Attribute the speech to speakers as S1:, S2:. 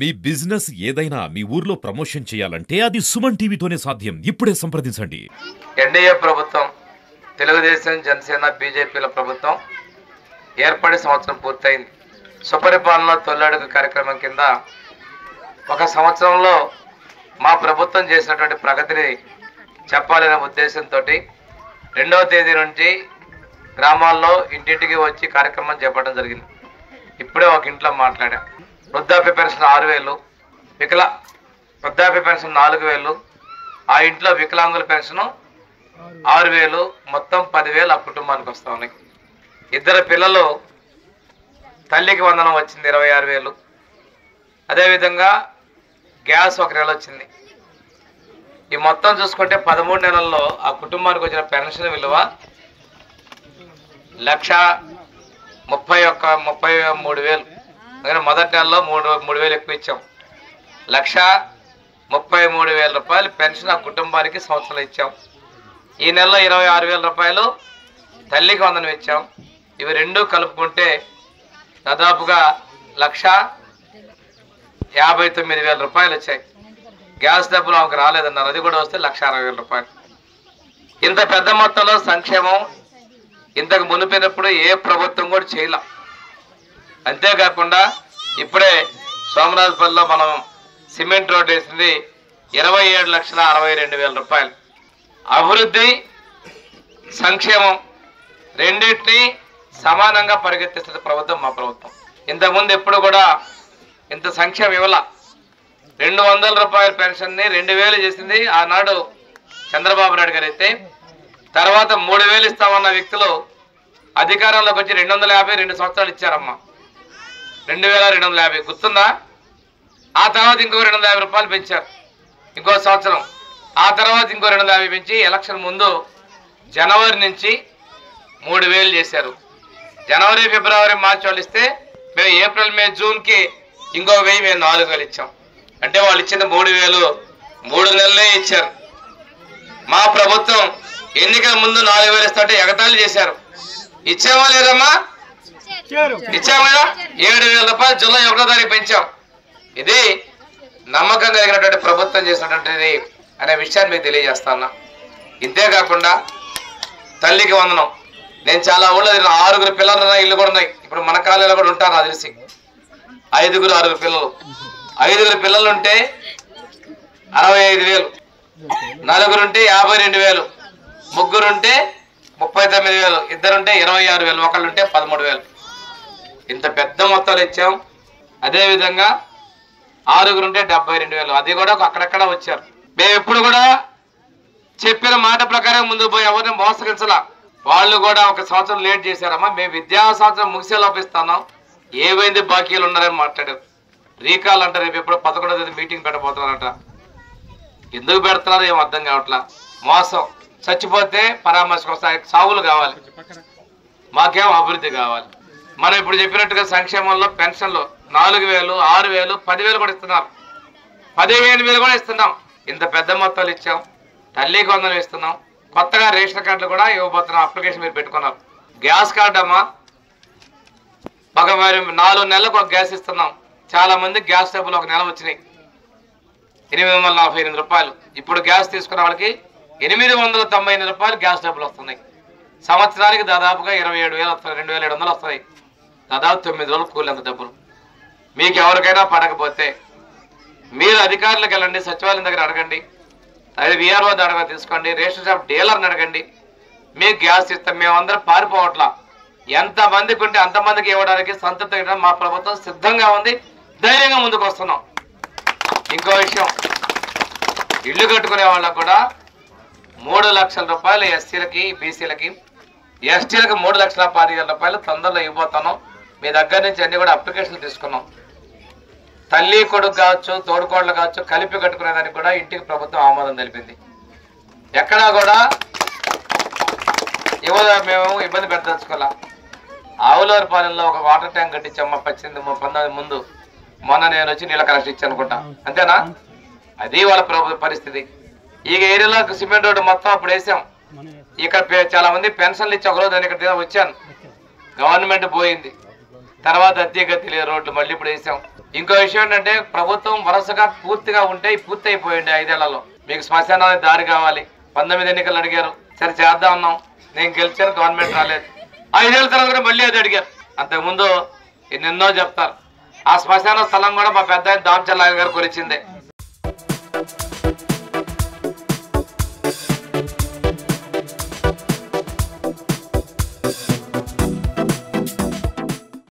S1: మీ business ఏదైనా మీ ఊర్లో promotion చేయాలంటే అది సుమన్ టీవీతోనే సాధ్యం. ఇప్పుడే సంప్రదించండి.
S2: ఎన్డీఏ ప్రభుత్వం, తెలుగుదేశం, జనసేన, బీజేపీల ప్రభుత్వం ఏర్పడి సంవత్సరం పూర్తయింది. సుపరిపాలన తొలడుగు కార్యక్రమం కింద ఒక సంవత్సరంలో మా ప్రభుత్వం చేసినటువంటి ప్రగతిని చెప్పాలనే ఉద్దేశంతో 2వ తేదీ నుంచి గ్రామాల్లో ఇంటింటికి వచ్చి కార్యక్రమం చేపట్టడం జరిగింది. ఇప్పుడే ఒక ఇంట్లో మాట్లాడా. వృద్ధాప్య పెన్షన్ 6,000, వృద్ధాప్య పెన్షన్ 4,000, ఆ ఇంట్లో వికలాంగుల పెన్షన్ 6,000, మొత్తం 10,000 ఆ కుటుంబానికి వస్తూ ఉన్నాయి. 2 పిల్లలు, తల్లికి వందనం వచ్చింది 26,000. అదేవిధంగా గ్యాస్ 1 నెల వచ్చింది. ఈ మొత్తం చూసుకుంటే 13 నెలల్లో ఆ కుటుంబానికి వచ్చిన పెన్షన్ విలువ 1,33,000. అందుకని మొదటి నెలలో 3,000 ఎక్కువ ఇచ్చాం. 1,33,000 రూపాయలు పెన్షన్ ఆ కుటుంబానికి సంవత్సరం ఇచ్చాం. ఈ నెలలో 26,000 రూపాయలు తల్లికి వందనం ఇచ్చాం. ఇవి రెండు కలుపుకుంటే దాదాపుగా 1,59,000 రూపాయలు వచ్చాయి. గ్యాస్ డబ్బులు ఆమెకు రాలేదన్నారు, అది కూడా వస్తే 1,60,000 రూపాయలు. ఇంత పెద్ద మొత్తంలో సంక్షేమం ఇంతకు మునిపినప్పుడు ఏ ప్రభుత్వం కూడా చేయలే. అంతేకాకుండా ఇప్పుడే సోమరాజపల్లిలో మనం సిమెంట్ రోడ్ వేసింది 27,62,000 రూపాయలు. అభివృద్ధి, సంక్షేమం రెండింటినీ సమానంగా పరిగెత్తిస్తున్న ప్రభుత్వం మా ప్రభుత్వం. ఇంతకుముందు ఎప్పుడు కూడా ఇంత సంక్షేమం ఇవ్వాల. 200 రూపాయల పెన్షన్ని 2,000 చేసింది ఆనాడు చంద్రబాబు నాయుడు గారు. అయితే తర్వాత 3,000 ఇస్తామన్న వ్యక్తులు అధికారంలోకి వచ్చి 250 2 సంవత్సరాలు ఇచ్చారమ్మా. 2,250 గుర్తుందా? ఆ తర్వాత ఇంకో 250 రూపాయలు పెంచారు ఇంకో సంవత్సరం. ఆ తర్వాత ఇంకో 250 పెంచి ఎలక్షన్ ముందు జనవరి నుంచి 3,000 చేశారు. జనవరి, ఫిబ్రవరి, మార్చి వాళ్ళు ఇస్తే మేము ఏప్రిల్, మే, జూన్కి ఇంకో 1,000 మేము 4,000 ఇచ్చాం. అంటే వాళ్ళు ఇచ్చిన 3,000 3 నెలలే ఇచ్చారు. మా ప్రభుత్వం ఎన్నికల ముందు 4,000 ఇస్తుంటే ఎగతాళి చేశారు. ఇచ్చామా లేదమ్మా? ఇచ్చాము కదా. 7,000 రూపాయలు జూలై 1వ తారీఖు పెంచాం. ఇది నమ్మకం కలిగినటువంటి ప్రభుత్వం చేసినటువంటిది అనే విషయాన్ని మీకు తెలియజేస్తాను. ఇంతేకాకుండా తల్లికి వందనం. నేను చాలా ఊళ్ళో 6 పిల్లలు ఇల్లు కూడా ఉన్నాయి. ఇప్పుడు మన కాలేజీలో కూడా ఉంటారు నాకు తెలిసి. 5 6 పిల్లలు. 5 పిల్లలు ఉంటే 65,000, 4 ఉంటే 52,000, 3 ఉంటే 39,000, 2 ఉంటే 26,000, 1 ఉంటే 13,000. ఇంత పెద్ద మొత్తాలు ఇచ్చాం. అదేవిధంగా 6 ఉంటే 72,000, అది కూడా అక్కడక్కడ వచ్చారు. మేము ఎప్పుడు కూడా చెప్పిన మాట ప్రకారం ముందుకు పోయి ఎవరిని మోసగించలా. వాళ్ళు కూడా 1 సంవత్సరం లేట్ చేశారమ్మా. మేము విద్యా సంవత్సరం ముగిసే లోపిస్తున్నాం, ఏమైంది బాకీలు ఉన్నారని మాట్లాడారు. రీకాల్ అంటే రేపు ఎప్పుడు 11వ తేదీ మీటింగ్ పెట్టబోతున్నారంట. ఎందుకు పెడుతున్నారో ఏం అర్థం కావట్లా. మోసం. చచ్చిపోతే పరామర్శకు వస్తాయి, సాగులు కావాలి, మాకేమో అభివృద్ధి కావాలి. మనం ఇప్పుడు చెప్పినట్టుగా సంక్షేమంలో పెన్షన్లు 4,000, 6,000, 10,000 కూడా ఇస్తున్నారు. 15,000 కూడా ఇస్తున్నాం. ఇంత పెద్ద మొత్తాలు ఇచ్చాం. తల్లికి వందనం ఇస్తున్నాం. కొత్తగా రేషన్ కార్డులు కూడా ఇవ్వబోతున్నాం. అప్లికేషన్ మీరు పెట్టుకున్నారు. గ్యాస్ కార్డు అమ్మా, ఒక 4 నెలలకు ఒక గ్యాస్ ఇస్తున్నాం. చాలా మంది గ్యాస్ డబ్బులు 1 నెల వచ్చినాయి 848 రూపాయలు. ఇప్పుడు గ్యాస్ తీసుకున్న వాళ్ళకి 898 రూపాయలు గ్యాస్ డబ్బులు వస్తున్నాయి. సంవత్సరానికి దాదాపుగా 27,000 వస్తాయి, 2,700 వస్తాయి. దాదాపు 9 రోజులు కూలి అంత డబ్బులు. మీకు ఎవరికైనా పడకపోతే మీరు అధికారులకు వెళ్ళండి, సచివాలయం దగ్గర అడగండి, అదే విఆర్ఓ దగ్గర తీసుకోండి, రేషన్ షాప్ డీలర్ని అడగండి. మీకు గ్యాస్ ఇస్తాం. మేమందరం పారిపోవట్లా. ఎంతమందికి ఉంటే అంతమందికి ఇవ్వడానికి సంతృప్తిగా మా ప్రభుత్వం సిద్ధంగా ఉంది. ధైర్యంగా ముందుకు వస్తున్నాం. ఇంకో విషయం, ఇల్లు కట్టుకునే వాళ్ళకు కూడా 3 లక్షల రూపాయలు ఎస్సీలకి, బీసీలకి, ఎస్టీలకు 3,15,000 రూపాయలు తొందరలో ఇవ్వబోతున్నాం. మీ దగ్గర నుంచి అన్ని కూడా అప్లికేషన్లు తీసుకున్నాం. తల్లి కొడుకు కావచ్చు, తోడుకోడలు కావచ్చు, కలిపి కట్టుకునేదానికి కూడా ఇంటికి ప్రభుత్వం ఆమోదం తెలిపింది. ఎక్కడా కూడా మేము ఇబ్బంది పెట్టదలుచుకోవాలా. ఆవులవారిపాలెంలో ఒక వాటర్ ట్యాంక్ కట్టించాము 19 ముందు. మొన్న నేను వచ్చి నీళ్ళ కలెక్షన్ ఇచ్చాను అనుకుంటా, అంతేనా? అది వాళ్ళ ప్రభుత్వ పరిస్థితి. ఈ ఏరియాలో సిమెంట్ రోడ్డు మొత్తం అప్పుడు వేసాం. ఇక్కడ చాలా మంది పెన్షన్లు ఇచ్చి ఒకరోజు నేను ఇక్కడ వచ్చాను. గవర్నమెంట్ పోయింది. తర్వాత అద్దె గతి రోడ్లు మళ్ళీ ఇప్పుడు వేసాం. ఇంకో విషయం ఏంటంటే ప్రభుత్వం వరుసగా పూర్తిగా ఉంటే పూర్తి అయిపోయింది 5 ఏళ్లలో. మీకు శ్మశానానికి దారి కావాలి, 19 ఎన్నికలు అడిగారు, సరే చేద్దాం అన్నాం, నేను గెలిచాను, గవర్నమెంట్ రాలేదు. 5 ఏళ్ళ తర్వాత మళ్ళీ అది అడిగారు. అంతకుముందు ఎన్నెన్నో చెప్తారు. ఆ శ్మశాన స్థలం కూడా మా పెద్ద దామచల్లాయన గారు కొలిచిందే.